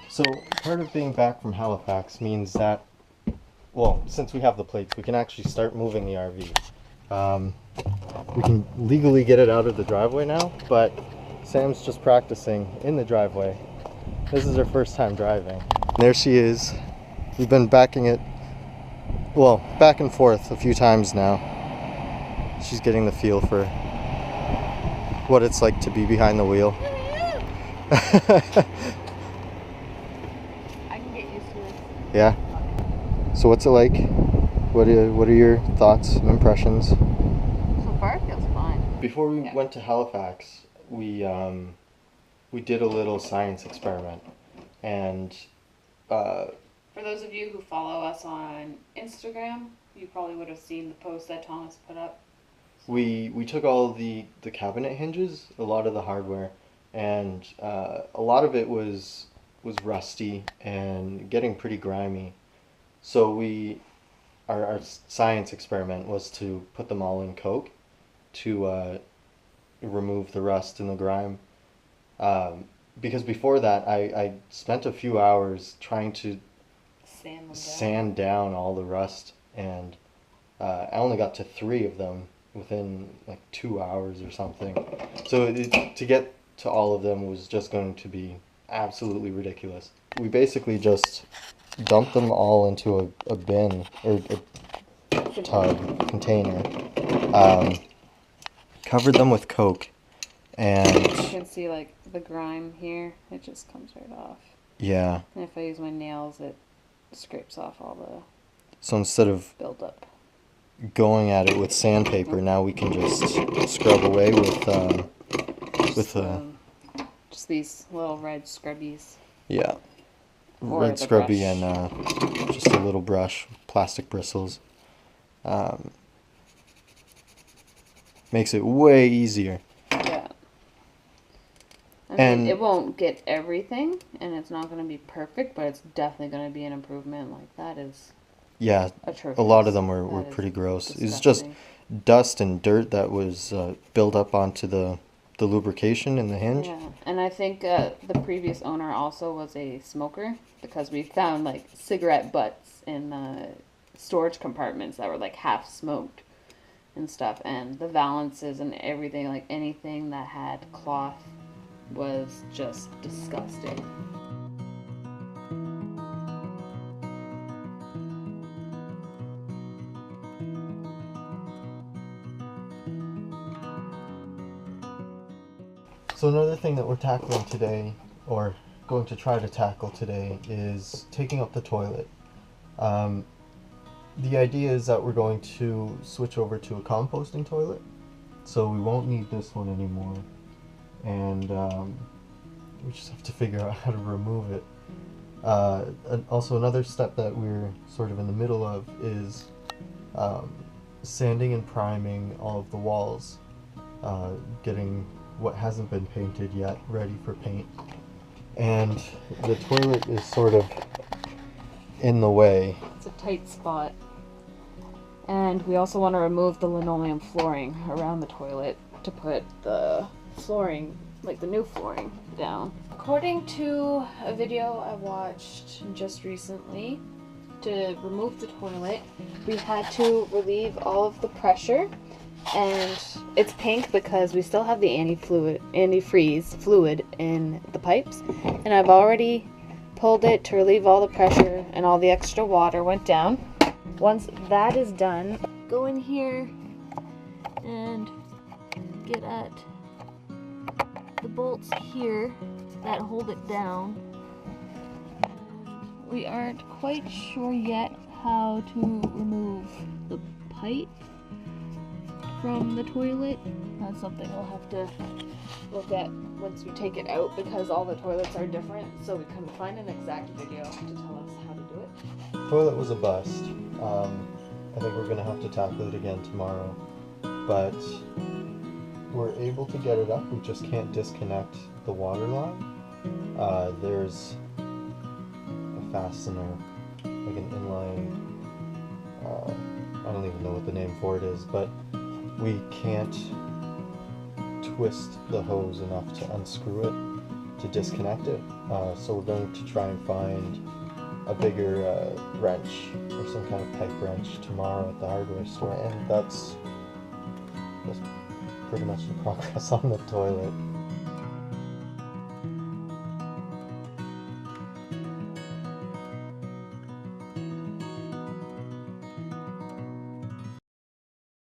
So part of being back from Halifax means that, well, since we have the plates, we can actually start moving the RV. We can legally get it out of the driveway now, but Sam's just practicing in the driveway. This is her first time driving. There she is. We've been backing it, well, back and forth a few times now. She's getting the feel for what it's like to be behind the wheel. Yeah. So what's it like? What are your thoughts and impressions? So far, it feels fine. Before we went to Halifax, we did a little science experiment, and for those of you who follow us on Instagram, you probably would have seen the post that Thomas put up. we took all the cabinet hinges, a lot of the hardware, and a lot of it was rusty and getting pretty grimy. So our science experiment was to put them all in Coke to remove the rust and the grime. Because before that, I spent a few hours trying to sand down all the rust, and I only got to 3 of them within like 2 hours or something. So to get to all of them was just going to be absolutely ridiculous. We basically just dumped them all into a bin or a tub container, covered them with Coke, and you can see like the grime here, it just comes right off. Yeah. And if I use my nails, it scrapes off all the So instead of buildup. Going at it with sandpaper, now we can just scrub away with just these little red scrubbies. Yeah, Or red scrubby brush. And just a little brush, plastic bristles. Makes it way easier. Yeah. I mean, it won't get everything, and it's not going to be perfect, but it's definitely going to be an improvement. Like, that is... Yeah, atrocious. A lot of them were pretty gross. Disgusting. It was just dust and dirt that was built up onto the lubrication in the hinge. Yeah, and I think the previous owner also was a smoker, because we found like cigarette butts in storage compartments that were like half smoked and stuff, and the valances and everything, like anything that had cloth was just disgusting. So another thing that we're tackling today, or going to try to tackle today, is taking up the toilet. The idea is that we're going to switch over to a composting toilet, so we won't need this one anymore, and we just have to figure out how to remove it. Also, another step that we're sort of in the middle of is sanding and priming all of the walls, getting what hasn't been painted yet ready for paint. And the toilet is sort of in the way. It's a tight spot. And we also want to remove the linoleum flooring around the toilet to put the flooring, like the new flooring, down. According to a video I watched just recently, to remove the toilet, we had to relieve all of the pressure. And it's pink because we still have the antifreeze fluid in the pipes. And I've already pulled it to relieve all the pressure, and all the extra water went down. Once that is done, go in here and get at the bolts here that hold it down. We aren't quite sure yet how to remove the pipe from the toilet. That's something we'll have to look at once we take it out, because all the toilets are different, so we couldn't find an exact video to tell us how to do it. The toilet was a bust. I think we're gonna have to tackle it again tomorrow, but we're able to get it up. We just can't disconnect the water line. There's a fastener, like an inline, I don't even know what the name for it is, but we can't twist the hose enough to unscrew it. to disconnect it. So we're going to try and find a bigger wrench or some kind of pipe wrench tomorrow at the hardware store, and that's pretty much the progress on the toilet.